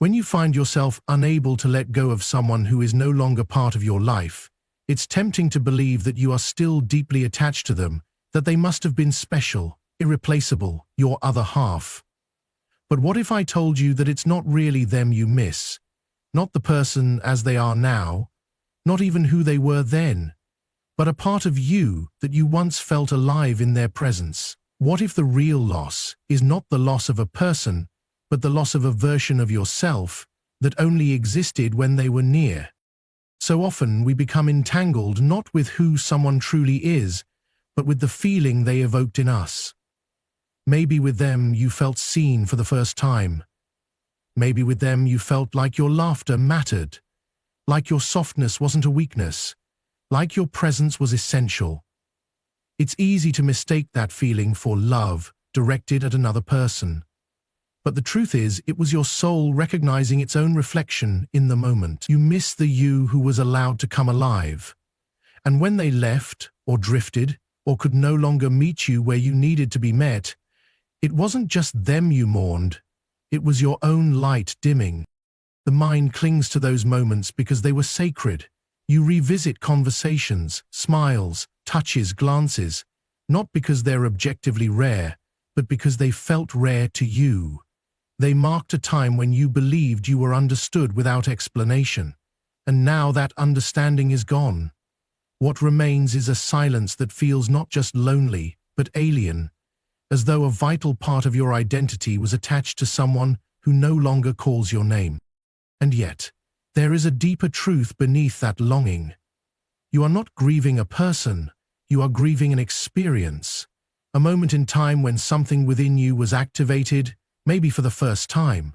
When you find yourself unable to let go of someone who is no longer part of your life, it's tempting to believe that you are still deeply attached to them, that they must have been special, irreplaceable, your other half. But what if I told you that it's not really them you miss, not the person as they are now, not even who they were then, but a part of you that you once felt alive in their presence? What if the real loss is not the loss of a person, but the loss of a version of yourself that only existed when they were near? So often we become entangled not with who someone truly is, but with the feeling they evoked in us. Maybe with them you felt seen for the first time. Maybe with them you felt like your laughter mattered, like your softness wasn't a weakness, like your presence was essential. It's easy to mistake that feeling for love directed at another person. But the truth is, it was your soul recognizing its own reflection in the moment. You miss the you who was allowed to come alive. And when they left, or drifted, or could no longer meet you where you needed to be met, it wasn't just them you mourned, it was your own light dimming. The mind clings to those moments because they were sacred. You revisit conversations, smiles, touches, glances, not because they're objectively rare, but because they felt rare to you. They marked a time when you believed you were understood without explanation, and now that understanding is gone. What remains is a silence that feels not just lonely, but alien, as though a vital part of your identity was attached to someone who no longer calls your name. And yet, there is a deeper truth beneath that longing. You are not grieving a person, you are grieving an experience, a moment in time when something within you was activated, maybe for the first time.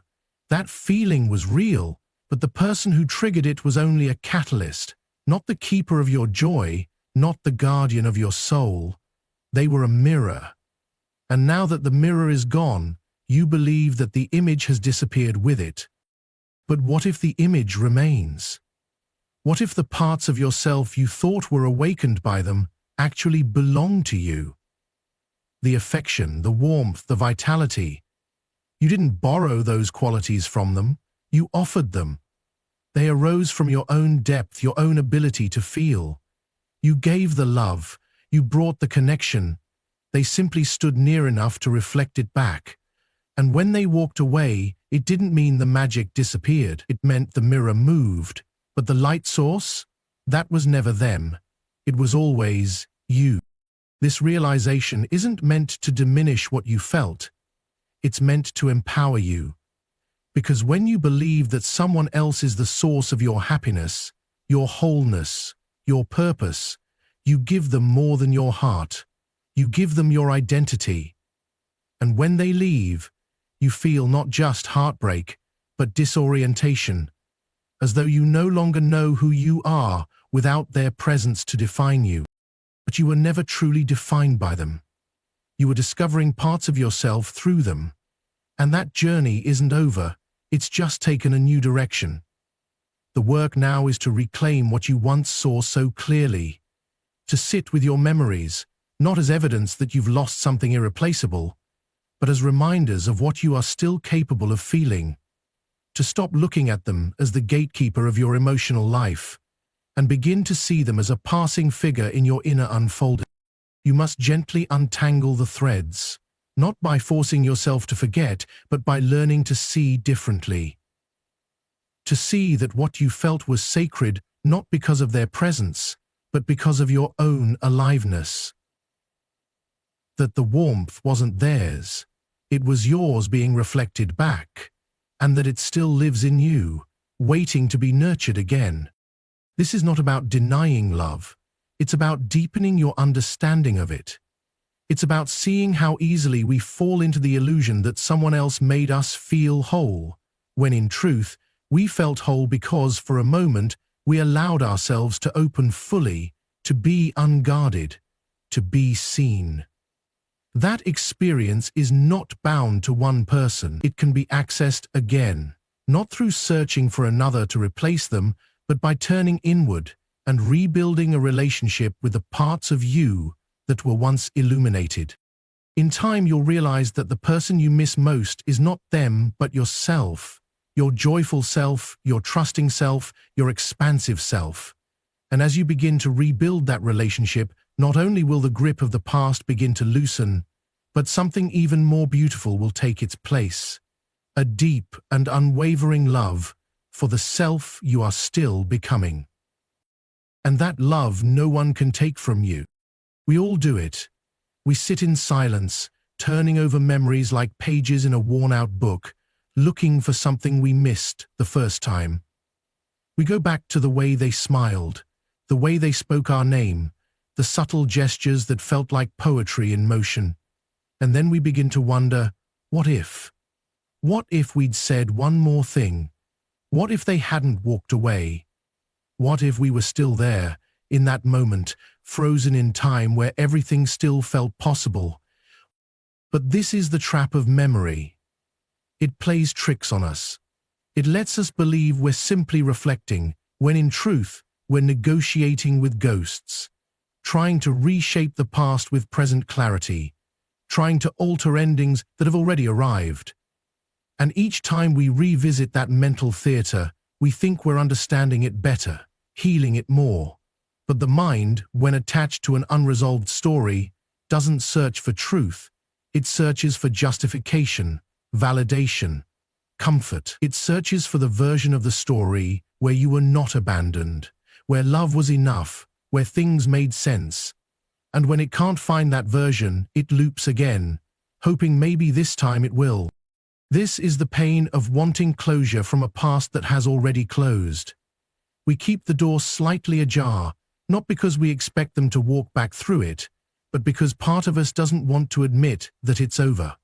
That feeling was real, but the person who triggered it was only a catalyst, not the keeper of your joy, not the guardian of your soul. They were a mirror. And now that the mirror is gone, you believe that the image has disappeared with it. But what if the image remains? What if the parts of yourself you thought were awakened by them actually belong to you? The affection, the warmth, the vitality. You didn't borrow those qualities from them, you offered them. They arose from your own depth, your own ability to feel. You gave the love, you brought the connection. They simply stood near enough to reflect it back. And when they walked away, it didn't mean the magic disappeared. It meant the mirror moved. But the light source? That was never them. It was always you. This realization isn't meant to diminish what you felt. It's meant to empower you. Because when you believe that someone else is the source of your happiness, your wholeness, your purpose, you give them more than your heart. You give them your identity. And when they leave, you feel not just heartbreak, but disorientation, as though you no longer know who you are without their presence to define you. But you were never truly defined by them. You were discovering parts of yourself through them. And that journey isn't over, it's just taken a new direction. The work now is to reclaim what you once saw so clearly, to sit with your memories, not as evidence that you've lost something irreplaceable, but as reminders of what you are still capable of feeling. To stop looking at them as the gatekeeper of your emotional life, and begin to see them as a passing figure in your inner unfolding. You must gently untangle the threads, not by forcing yourself to forget, but by learning to see differently. To see that what you felt was sacred not because of their presence, but because of your own aliveness. That the warmth wasn't theirs, it was yours being reflected back, and that it still lives in you, waiting to be nurtured again. This is not about denying love, it's about deepening your understanding of it. It's about seeing how easily we fall into the illusion that someone else made us feel whole, when in truth, we felt whole because, for a moment, we allowed ourselves to open fully, to be unguarded, to be seen. That experience is not bound to one person. It can be accessed again, not through searching for another to replace them, but by turning inward and rebuilding a relationship with the parts of you that were once illuminated. In time, you'll realize that the person you miss most is not them, but yourself. your joyful self, your trusting self, your expansive self. And as you begin to rebuild that relationship, not only will the grip of the past begin to loosen, but something even more beautiful will take its place. A deep and unwavering love for the self you are still becoming. And that love no one can take from you. We all do it. We sit in silence, turning over memories like pages in a worn-out book, looking for something we missed the first time. We go back to the way they smiled, the way they spoke our name, the subtle gestures that felt like poetry in motion. And then we begin to wonder, what if? What if we'd said one more thing? What if they hadn't walked away? What if we were still there, in that moment, frozen in time where everything still felt possible? But this is the trap of memory. It plays tricks on us. It lets us believe we're simply reflecting, when in truth, we're negotiating with ghosts, trying to reshape the past with present clarity, trying to alter endings that have already arrived. And each time we revisit that mental theater, we think we're understanding it better, healing it more. But the mind, when attached to an unresolved story, doesn't search for truth. It searches for justification, validation, comfort. It searches for the version of the story where you were not abandoned, where love was enough, where things made sense. And when it can't find that version, it loops again, hoping maybe this time it will. This is the pain of wanting closure from a past that has already closed. We keep the door slightly ajar, not because we expect them to walk back through it, but because part of us doesn't want to admit that it's over,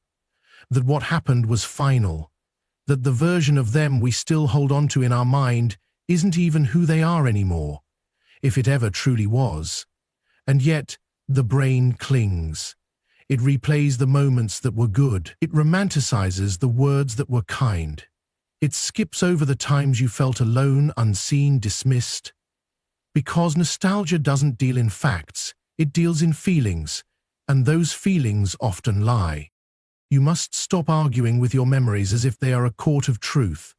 that what happened was final, that the version of them we still hold on to in our mind isn't even who they are anymore, if it ever truly was. And yet, the brain clings. It replays the moments that were good. It romanticizes the words that were kind. It skips over the times you felt alone, unseen, dismissed. Because nostalgia doesn't deal in facts, it deals in feelings, and those feelings often lie. You must stop arguing with your memories as if they are a court of truth.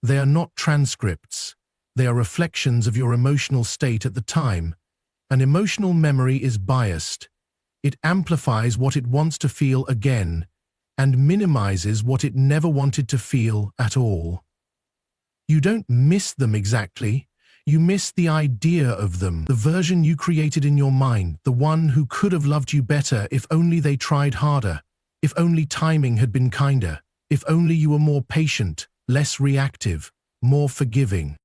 They are not transcripts. They are reflections of your emotional state at the time. An emotional memory is biased. It amplifies what it wants to feel again and minimizes what it never wanted to feel at all. You don't miss them exactly. You miss the idea of them, the version you created in your mind, the one who could have loved you better if only they tried harder, if only timing had been kinder, if only you were more patient, less reactive, more forgiving.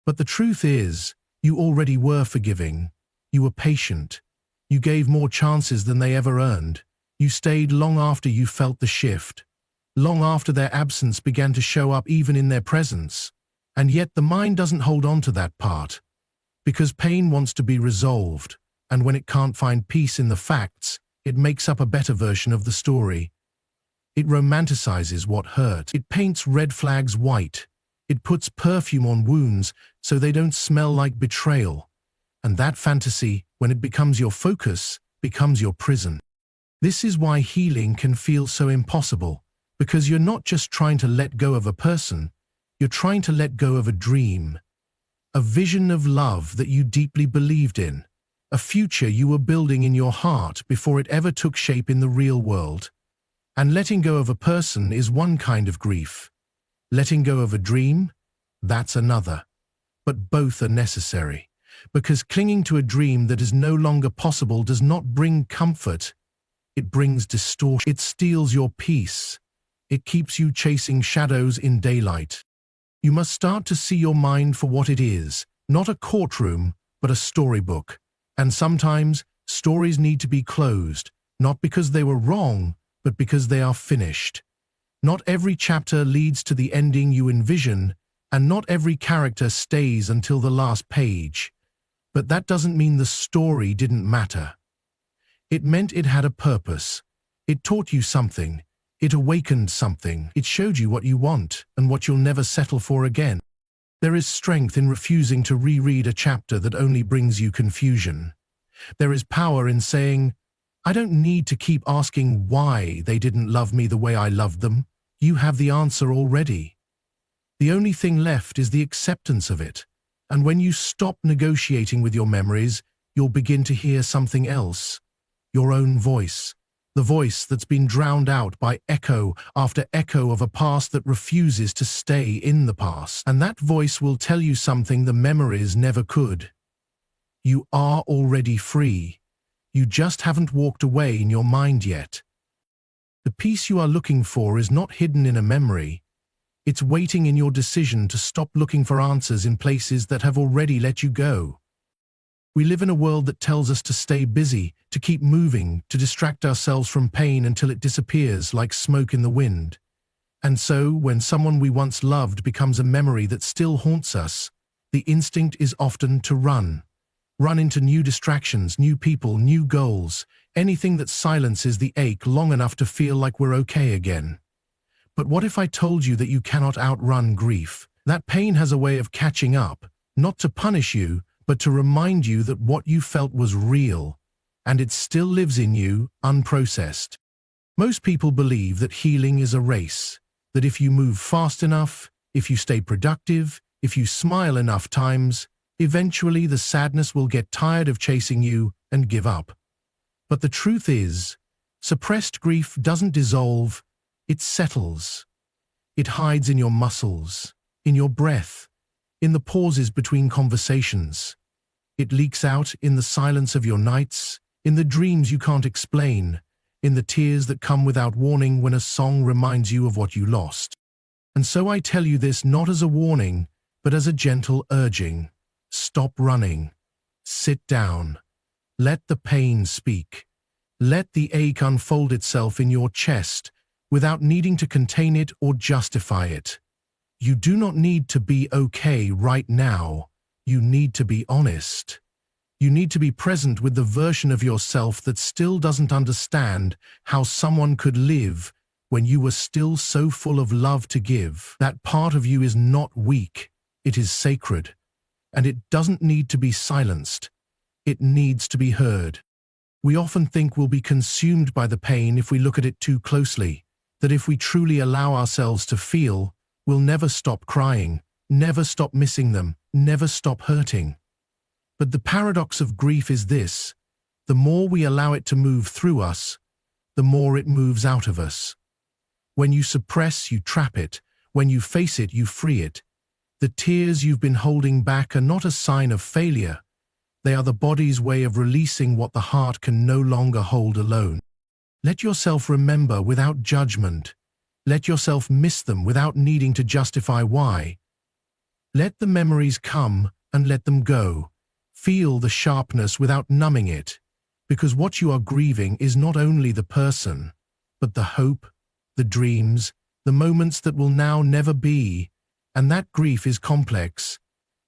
But the truth is, you already were forgiving. You were patient. You gave more chances than they ever earned. You stayed long after you felt the shift, long after their absence began to show up even in their presence. And yet the mind doesn't hold on to that part, because pain wants to be resolved, and when it can't find peace in the facts, it makes up a better version of the story. It romanticizes what hurt. It paints red flags white. It puts perfume on wounds so they don't smell like betrayal. And that fantasy, when it becomes your focus, becomes your prison. This is why healing can feel so impossible, because you're not just trying to let go of a person, you're trying to let go of a dream, a vision of love that you deeply believed in, a future you were building in your heart before it ever took shape in the real world. And letting go of a person is one kind of grief. Letting go of a dream, that's another. But both are necessary, because clinging to a dream that is no longer possible does not bring comfort. It brings distortion. It steals your peace. It keeps you chasing shadows in daylight. You must start to see your mind for what it is, not a courtroom, but a storybook. And sometimes, stories need to be closed, not because they were wrong, but because they are finished. Not every chapter leads to the ending you envision, and not every character stays until the last page. But that doesn't mean the story didn't matter. It meant it had a purpose. It taught you something. It awakened something. It showed you what you want and what you'll never settle for again. There is strength in refusing to reread a chapter that only brings you confusion. There is power in saying, I don't need to keep asking why they didn't love me the way I loved them. You have the answer already. The only thing left is the acceptance of it. And when you stop negotiating with your memories, you'll begin to hear something else. Your own voice. The voice that's been drowned out by echo after echo of a past that refuses to stay in the past. And that voice will tell you something the memories never could. You are already free. You just haven't walked away in your mind yet. The peace you are looking for is not hidden in a memory. It's waiting in your decision to stop looking for answers in places that have already let you go. We live in a world that tells us to stay busy, to keep moving, to distract ourselves from pain until it disappears like smoke in the wind. And so, when someone we once loved becomes a memory that still haunts us, the instinct is often to run. Run into new distractions, new people, new goals, anything that silences the ache long enough to feel like we're okay again. But what if I told you that you cannot outrun grief? That pain has a way of catching up, not to punish you, but to remind you that what you felt was real, and it still lives in you, unprocessed. Most people believe that healing is a race, that if you move fast enough, if you stay productive, if you smile enough times, eventually the sadness will get tired of chasing you and give up. But the truth is, suppressed grief doesn't dissolve, it settles. It hides in your muscles, in your breath, in the pauses between conversations. It leaks out in the silence of your nights, in the dreams you can't explain, in the tears that come without warning when a song reminds you of what you lost. And so I tell you this not as a warning, but as a gentle urging. Stop running. Sit down. Let the pain speak. Let the ache unfold itself in your chest, without needing to contain it or justify it. You do not need to be okay right now. You need to be honest. You need to be present with the version of yourself that still doesn't understand how someone could live when you were still so full of love to give. That part of you is not weak. It is sacred. And it doesn't need to be silenced. It needs to be heard. We often think we'll be consumed by the pain if we look at it too closely. That if we truly allow ourselves to feel, we'll never stop crying, never stop missing them, never stop hurting. But the paradox of grief is this: the more we allow it to move through us, the more it moves out of us. When you suppress, you trap it. When you face it, you free it. The tears you've been holding back are not a sign of failure. They are the body's way of releasing what the heart can no longer hold alone. Let yourself remember without judgment. Let yourself miss them without needing to justify why. Let the memories come and let them go. Feel the sharpness without numbing it, because what you are grieving is not only the person, but the hope, the dreams, the moments that will now never be. And that grief is complex.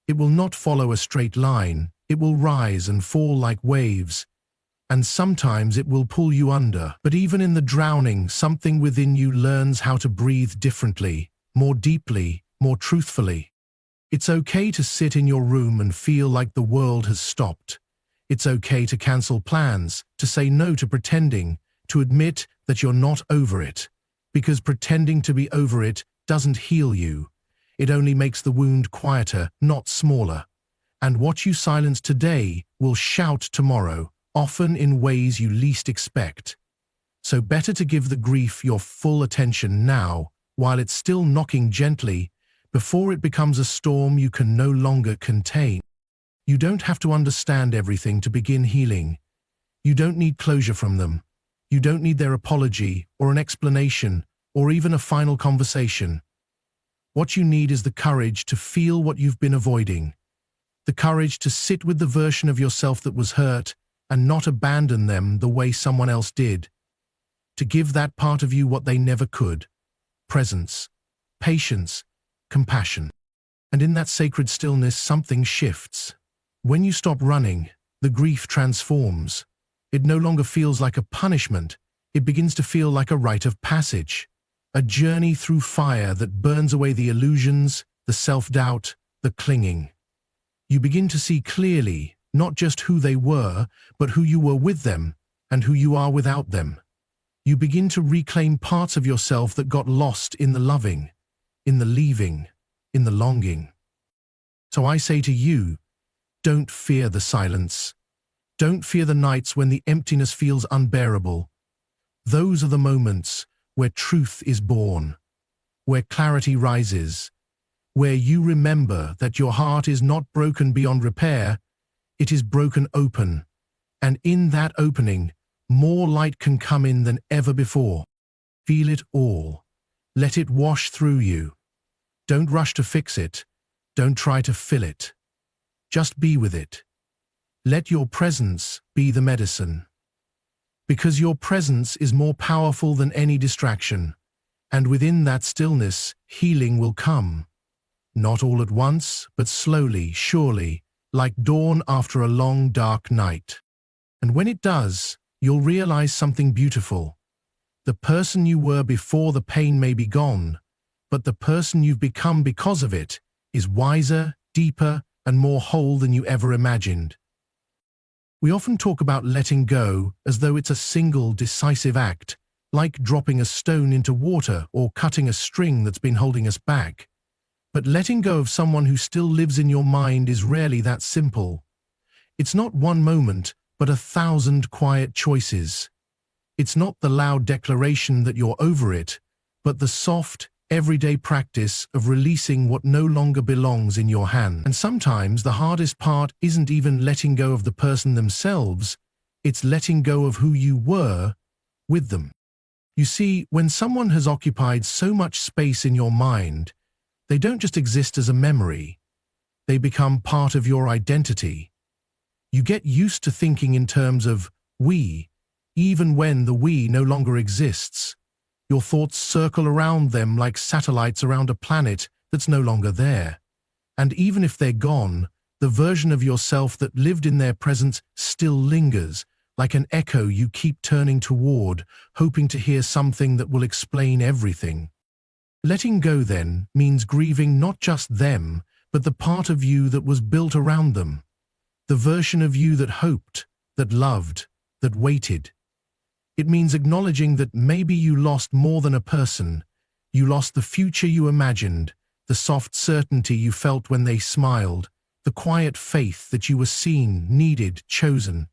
It will not follow a straight line. It will rise and fall like waves. And sometimes it will pull you under. But even in the drowning, something within you learns how to breathe differently, more deeply, more truthfully. It's okay to sit in your room and feel like the world has stopped. It's okay to cancel plans, to say no to pretending, to admit that you're not over it. Because pretending to be over it doesn't heal you. It only makes the wound quieter, not smaller. And what you silence today will shout tomorrow, often in ways you least expect. So better to give the grief your full attention now, while it's still knocking gently, before it becomes a storm you can no longer contain. You don't have to understand everything to begin healing. You don't need closure from them. You don't need their apology, or an explanation, or even a final conversation. What you need is the courage to feel what you've been avoiding. The courage to sit with the version of yourself that was hurt, and not abandon them the way someone else did. To give that part of you what they never could: presence, patience, compassion. And in that sacred stillness, something shifts. When you stop running, the grief transforms. It no longer feels like a punishment. It begins to feel like a rite of passage, a journey through fire that burns away the illusions, the self-doubt, the clinging. You begin to see clearly, not just who they were, but who you were with them and who you are without them. You begin to reclaim parts of yourself that got lost in the loving, in the leaving. in the longing. So I say to you, don't fear the silence. Don't fear the nights when the emptiness feels unbearable. Those are the moments where truth is born, where clarity rises, where you remember that your heart is not broken beyond repair, it is broken open, and in that opening, more light can come in than ever before. Feel it all. Let it wash through you. Don't rush to fix it. Don't try to fill it. Just be with it. Let your presence be the medicine. Because your presence is more powerful than any distraction, and within that stillness, healing will come. Not all at once, but slowly, surely, like dawn after a long, dark night. And when it does, you'll realize something beautiful. The person you were before the pain may be gone, but the person you've become because of it is wiser, deeper, and more whole than you ever imagined. We often talk about letting go as though it's a single, decisive act, like dropping a stone into water or cutting a string that's been holding us back. But letting go of someone who still lives in your mind is rarely that simple. It's not one moment, but 1,000 quiet choices. It's not the loud declaration that you're over it, but the soft, everyday practice of releasing what no longer belongs in your hand. And sometimes the hardest part isn't even letting go of the person themselves, it's letting go of who you were with them. You see, when someone has occupied so much space in your mind, they don't just exist as a memory, they become part of your identity. You get used to thinking in terms of we, even when the we no longer exists. Your thoughts circle around them like satellites around a planet that's no longer there. And even if they're gone, the version of yourself that lived in their presence still lingers, like an echo you keep turning toward, hoping to hear something that will explain everything. Letting go, then, means grieving not just them, but the part of you that was built around them. The version of you that hoped, that loved, that waited. It means acknowledging that maybe you lost more than a person. You lost the future you imagined, the soft certainty you felt when they smiled, the quiet faith that you were seen, needed, chosen.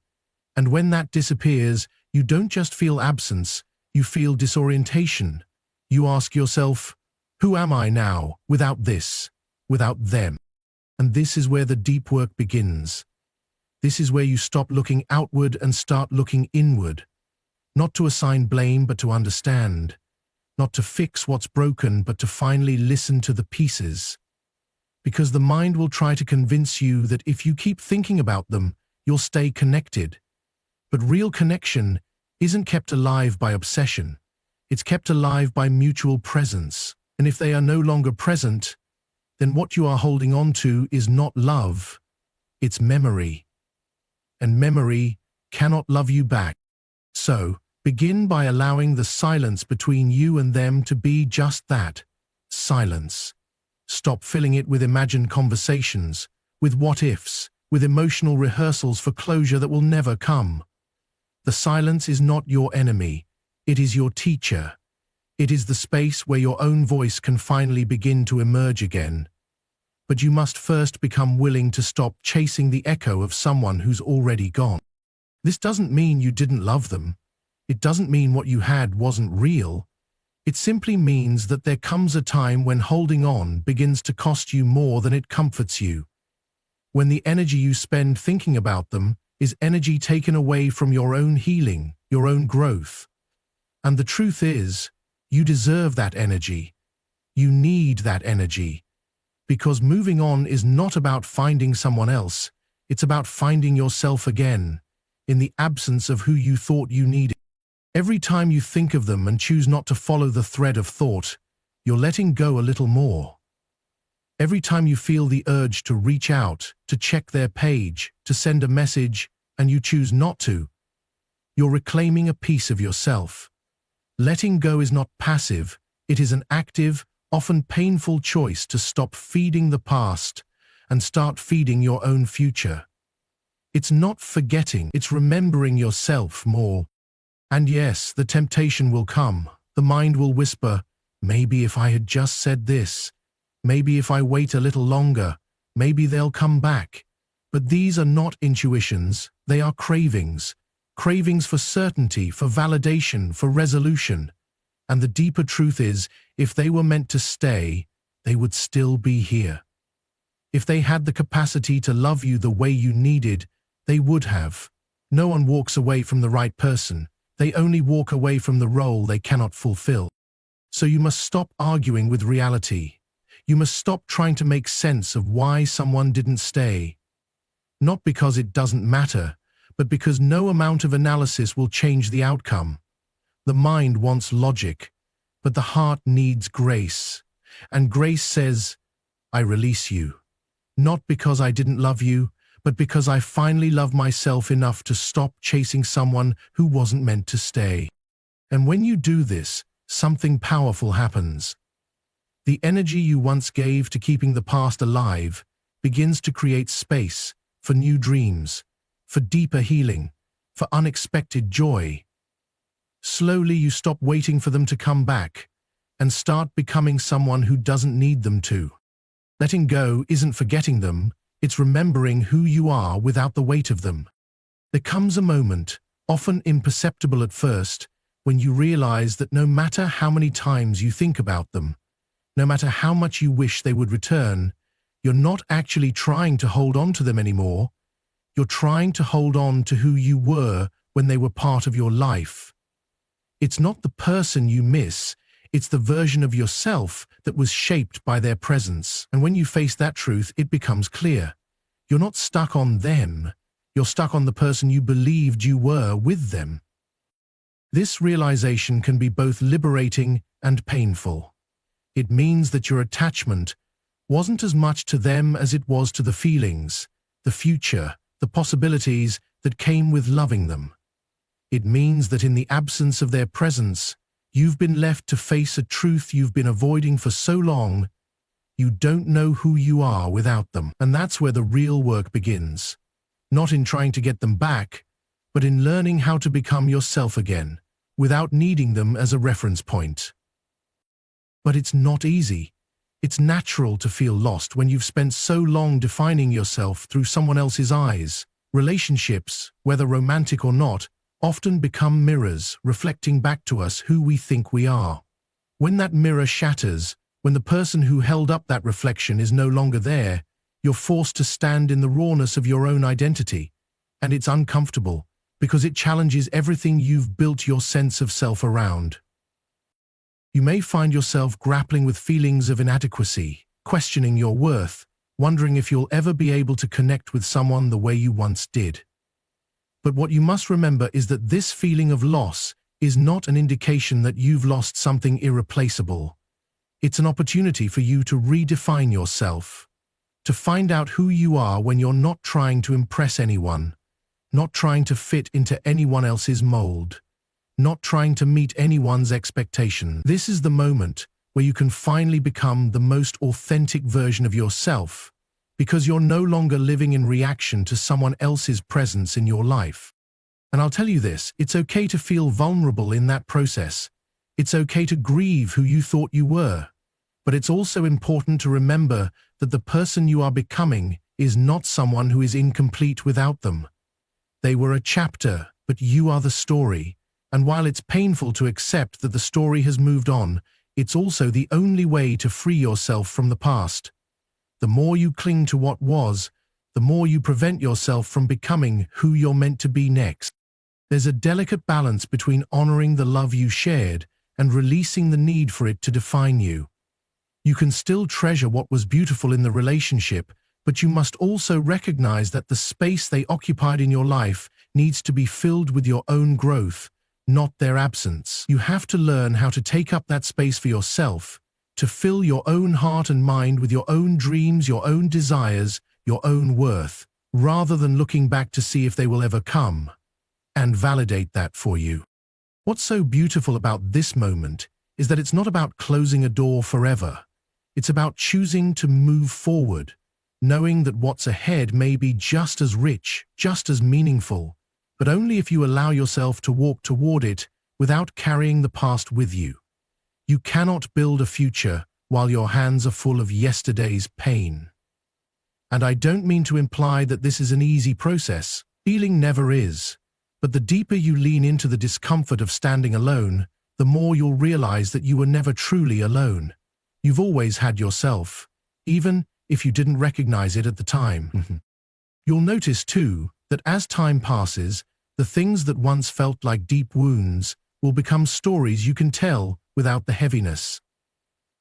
And when that disappears, you don't just feel absence, you feel disorientation. You ask yourself, who am I now, without this, without them? And this is where the deep work begins. This is where you stop looking outward and start looking inward. Not to assign blame, but to understand. Not to fix what's broken, but to finally listen to the pieces. Because the mind will try to convince you that if you keep thinking about them, you'll stay connected. But real connection isn't kept alive by obsession. It's kept alive by mutual presence. And if they are no longer present, then what you are holding on to is not love, it's memory. And memory cannot love you back. So, begin by allowing the silence between you and them to be just that, silence. Stop filling it with imagined conversations, with what-ifs, with emotional rehearsals for closure that will never come. The silence is not your enemy, it is your teacher. It is the space where your own voice can finally begin to emerge again. But you must first become willing to stop chasing the echo of someone who's already gone. This doesn't mean you didn't love them. It doesn't mean what you had wasn't real. It simply means that there comes a time when holding on begins to cost you more than it comforts you. When the energy you spend thinking about them is energy taken away from your own healing, your own growth. And the truth is, you deserve that energy. You need that energy. Because moving on is not about finding someone else, it's about finding yourself again, in the absence of who you thought you needed. Every time you think of them and choose not to follow the thread of thought, you're letting go a little more. Every time you feel the urge to reach out, to check their page, to send a message, and you choose not to, you're reclaiming a piece of yourself. Letting go is not passive, it is an active, often painful choice to stop feeding the past and start feeding your own future. It's not forgetting, it's remembering yourself more. And yes, the temptation will come. The mind will whisper, maybe if I had just said this, Maybe if I wait a little longer, maybe they'll come back. But these are not intuitions, they are cravings. Cravings for certainty, for validation, for resolution. And the deeper truth is, if they were meant to stay, they would still be here. If they had the capacity to love you the way you needed, they would have. No one walks away from the right person. They only walk away from the role they cannot fulfill. So you must stop arguing with reality. You must stop trying to make sense of why someone didn't stay. Not because it doesn't matter, but because no amount of analysis will change the outcome. The mind wants logic, but the heart needs grace. And grace says, I release you. Not because I didn't love you, but because I finally love myself enough to stop chasing someone who wasn't meant to stay. And when you do this, something powerful happens. The energy you once gave to keeping the past alive begins to create space for new dreams, for deeper healing, for unexpected joy. Slowly you stop waiting for them to come back and start becoming someone who doesn't need them to. Letting go isn't forgetting them, it's remembering who you are without the weight of them. There comes a moment, often imperceptible at first, when you realize that no matter how many times you think about them, no matter how much you wish they would return, you're not actually trying to hold on to them anymore. You're trying to hold on to who you were when they were part of your life. It's not the person you miss, it's the version of yourself that was shaped by their presence. And when you face that truth, it becomes clear. You're not stuck on them, you're stuck on the person you believed you were with them. This realization can be both liberating and painful. It means that your attachment wasn't as much to them as it was to the feelings, the future, the possibilities that came with loving them. It means that in the absence of their presence, you've been left to face a truth you've been avoiding for so long. You don't know who you are without them. And that's where the real work begins. Not in trying to get them back, but in learning how to become yourself again, without needing them as a reference point. But it's not easy. It's natural to feel lost when you've spent so long defining yourself through someone else's eyes. Relationships, whether romantic or not, often become mirrors reflecting back to us who we think we are. When that mirror shatters, when the person who held up that reflection is no longer there, you're forced to stand in the rawness of your own identity. And it's uncomfortable, because it challenges everything you've built your sense of self around. You may find yourself grappling with feelings of inadequacy, questioning your worth, wondering if you'll ever be able to connect with someone the way you once did. But what you must remember is that this feeling of loss is not an indication that you've lost something irreplaceable. It's an opportunity for you to redefine yourself, to find out who you are when you're not trying to impress anyone, not trying to fit into anyone else's mold, not trying to meet anyone's expectation. This is the moment where you can finally become the most authentic version of yourself, because you're no longer living in reaction to someone else's presence in your life. And I'll tell you this, it's okay to feel vulnerable in that process. It's okay to grieve who you thought you were. But it's also important to remember that the person you are becoming is not someone who is incomplete without them. They were a chapter, but you are the story. And while it's painful to accept that the story has moved on, it's also the only way to free yourself from the past. The more you cling to what was, the more you prevent yourself from becoming who you're meant to be next. There's a delicate balance between honoring the love you shared and releasing the need for it to define you. You can still treasure what was beautiful in the relationship, but you must also recognize that the space they occupied in your life needs to be filled with your own growth, not their absence. You have to learn how to take up that space for yourself, to fill your own heart and mind with your own dreams, your own desires, your own worth, rather than looking back to see if they will ever come, and validate that for you. What's so beautiful about this moment is that it's not about closing a door forever. It's about choosing to move forward, knowing that what's ahead may be just as rich, just as meaningful, but only if you allow yourself to walk toward it without carrying the past with you. You cannot build a future while your hands are full of yesterday's pain. And I don't mean to imply that this is an easy process. Healing never is. But the deeper you lean into the discomfort of standing alone, the more you'll realize that you were never truly alone. You've always had yourself, even if you didn't recognize it at the time. You'll notice, too, that as time passes, the things that once felt like deep wounds will become stories you can tell without the heaviness.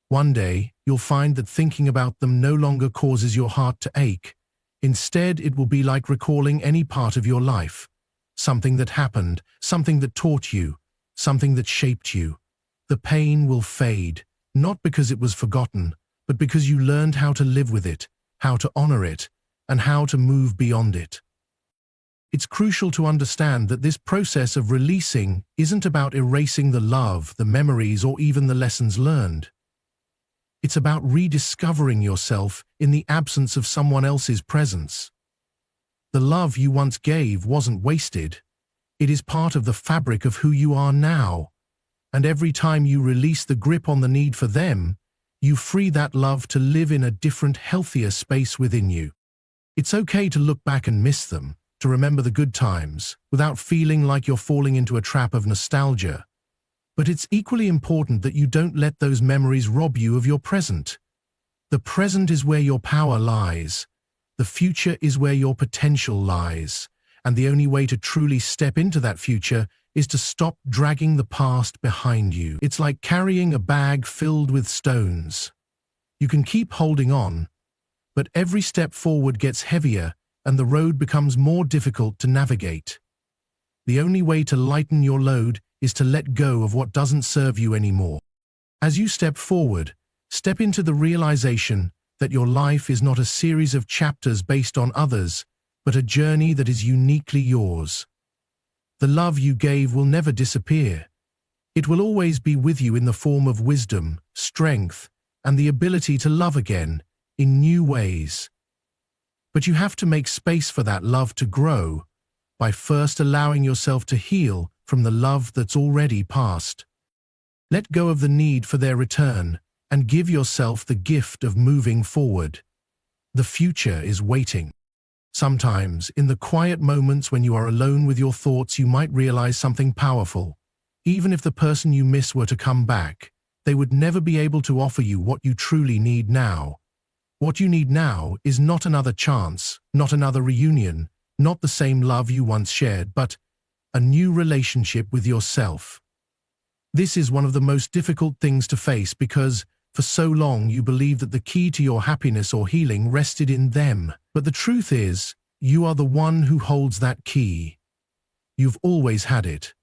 One day, you'll find that thinking about them no longer causes your heart to ache. Instead, it will be like recalling any part of your life. Something that happened, something that taught you, something that shaped you. The pain will fade, not because it was forgotten, but because you learned how to live with it, how to honor it, and how to move beyond it. It's crucial to understand that this process of releasing isn't about erasing the love, the memories, or even the lessons learned. It's about rediscovering yourself in the absence of someone else's presence. The love you once gave wasn't wasted. It is part of the fabric of who you are now. And every time you release the grip on the need for them, you free that love to live in a different, healthier space within you. It's okay to look back and miss them, to remember the good times, without feeling like you're falling into a trap of nostalgia. But it's equally important that you don't let those memories rob you of your present. The present is where your power lies. The future is where your potential lies. And the only way to truly step into that future is to stop dragging the past behind you. It's like carrying a bag filled with stones. You can keep holding on, but every step forward gets heavier and the road becomes more difficult to navigate. The only way to lighten your load is to let go of what doesn't serve you anymore. As you step forward, step into the realization that your life is not a series of chapters based on others, but a journey that is uniquely yours. The love you gave will never disappear. It will always be with you in the form of wisdom, strength, and the ability to love again in new ways. But you have to make space for that love to grow by first allowing yourself to heal from the love that's already passed. Let go of the need for their return and give yourself the gift of moving forward. The future is waiting. Sometimes, in the quiet moments when you are alone with your thoughts, you might realize something powerful. Even if the person you miss were to come back, they would never be able to offer you what you truly need now. What you need now is not another chance, not another reunion, not the same love you once shared, but a new relationship with yourself. This is one of the most difficult things to face because for so long you believed that the key to your happiness or healing rested in them. But the truth is, you are the one who holds that key. You've always had it.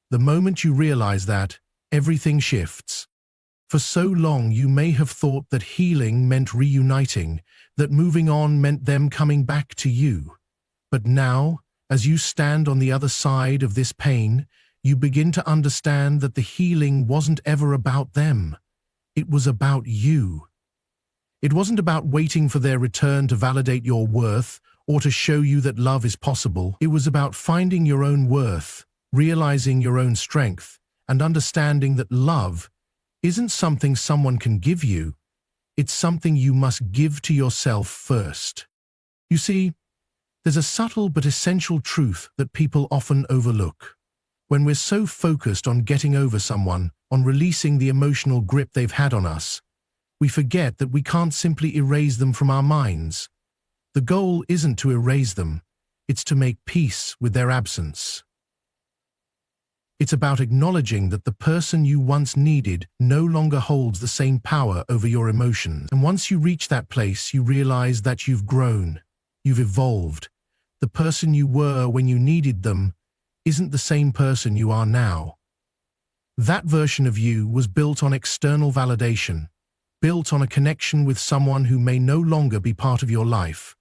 The moment you realize that, everything shifts. For so long you may have thought that healing meant reuniting, that moving on meant them coming back to you. But now, as you stand on the other side of this pain, you begin to understand that the healing wasn't ever about them. It was about you. It wasn't about waiting for their return to validate your worth or to show you that love is possible. It was about finding your own worth, realizing your own strength, and understanding that love isn't something someone can give you. It's something you must give to yourself first. You see, there's a subtle but essential truth that people often overlook. When we're so focused on getting over someone, on releasing the emotional grip they've had on us, we forget that we can't simply erase them from our minds. The goal isn't to erase them, it's to make peace with their absence. It's about acknowledging that the person you once needed no longer holds the same power over your emotions. And once you reach that place, you realize that you've grown, you've evolved. The person you were when you needed them isn't the same person you are now. That version of you was built on external validation, built on a connection with someone who may no longer be part of your life.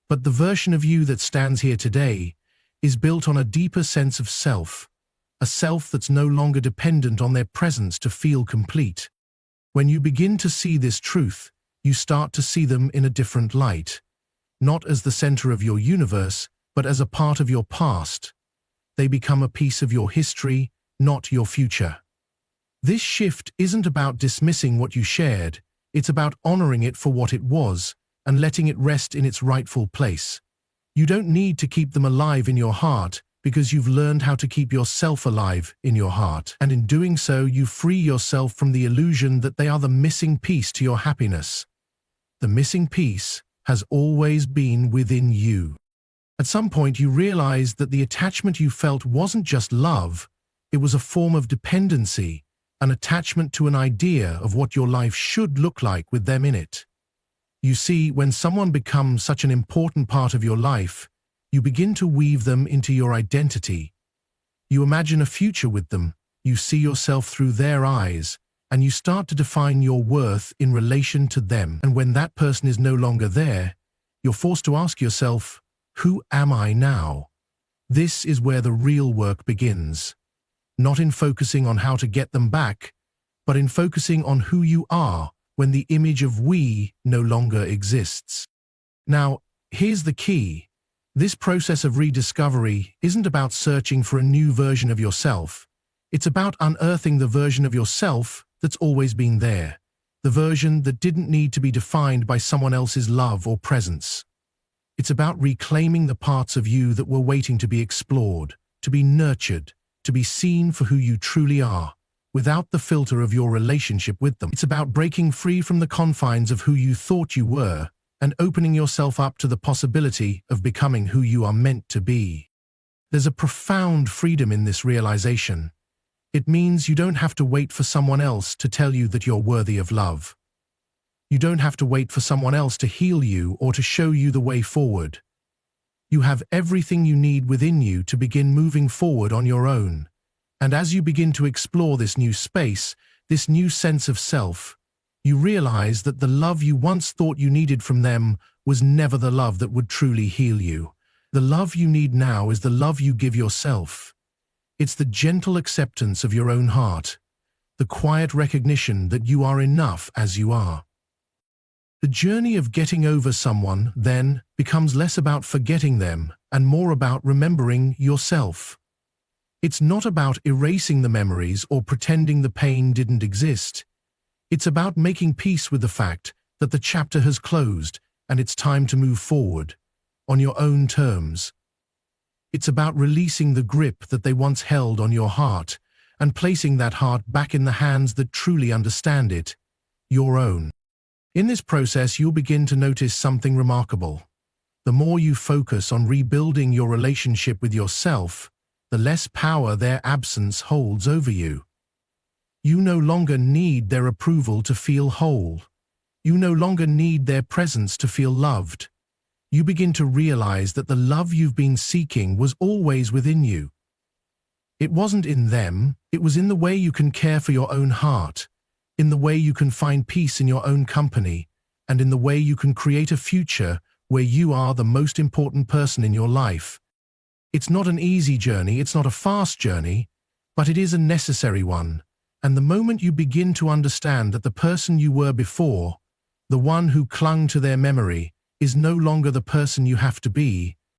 But the version of you that stands here today is built on a deeper sense of self, a self that's no longer dependent on their presence to feel complete. When you begin to see this truth, you start to see them in a different light, not as the center of your universe, but as a part of your past. They become a piece of your history, not your future. This shift isn't about dismissing what you shared, It's about honoring it for what it was and letting it rest in its rightful place. You don't need to keep them alive in your heart because you've learned how to keep yourself alive in your heart. And in doing so, you free yourself from the illusion that they are the missing piece to your happiness. The missing piece has always been within you. At some point, you realized that the attachment you felt wasn't just love, it was a form of dependency, an attachment to an idea of what your life should look like with them in it. You see, when someone becomes such an important part of your life, you begin to weave them into your identity. You imagine a future with them, you see yourself through their eyes, and you start to define your worth in relation to them. And when that person is no longer there, you're forced to ask yourself, who am I now? This is where the real work begins. Not in focusing on how to get them back, but in focusing on who you are when the image of we no longer exists. Now, here's the key. This process of rediscovery isn't about searching for a new version of yourself. It's about unearthing the version of yourself that's always been there, the version that didn't need to be defined by someone else's love or presence. It's about reclaiming the parts of you that were waiting to be explored, to be nurtured, to be seen for who you truly are, without the filter of your relationship with them. It's about breaking free from the confines of who you thought you were and opening yourself up to the possibility of becoming who you are meant to be. There's a profound freedom in this realization. It means you don't have to wait for someone else to tell you that you're worthy of love. You don't have to wait for someone else to heal you or to show you the way forward. You have everything you need within you to begin moving forward on your own. And as you begin to explore this new space, this new sense of self, you realize that the love you once thought you needed from them was never the love that would truly heal you. The love you need now is the love you give yourself. It's the gentle acceptance of your own heart, the quiet recognition that you are enough as you are. The journey of getting over someone, then, becomes less about forgetting them and more about remembering yourself. It's not about erasing the memories or pretending the pain didn't exist. It's about making peace with the fact that the chapter has closed and it's time to move forward, on your own terms. It's about releasing the grip that they once held on your heart and placing that heart back in the hands that truly understand it, your own. In this process, you'll begin to notice something remarkable. The more you focus on rebuilding your relationship with yourself, the less power their absence holds over you. You no longer need their approval to feel whole. You no longer need their presence to feel loved. You begin to realize that the love you've been seeking was always within you. It wasn't in them, it was in the way you can care for your own heart, in the way you can find peace in your own company, and in the way you can create a future where you are the most important person in your life. It's not an easy journey, it's not a fast journey, but it is a necessary one. And the moment you begin to understand that the person you were before, the one who clung to their memory, is no longer the person you have to be,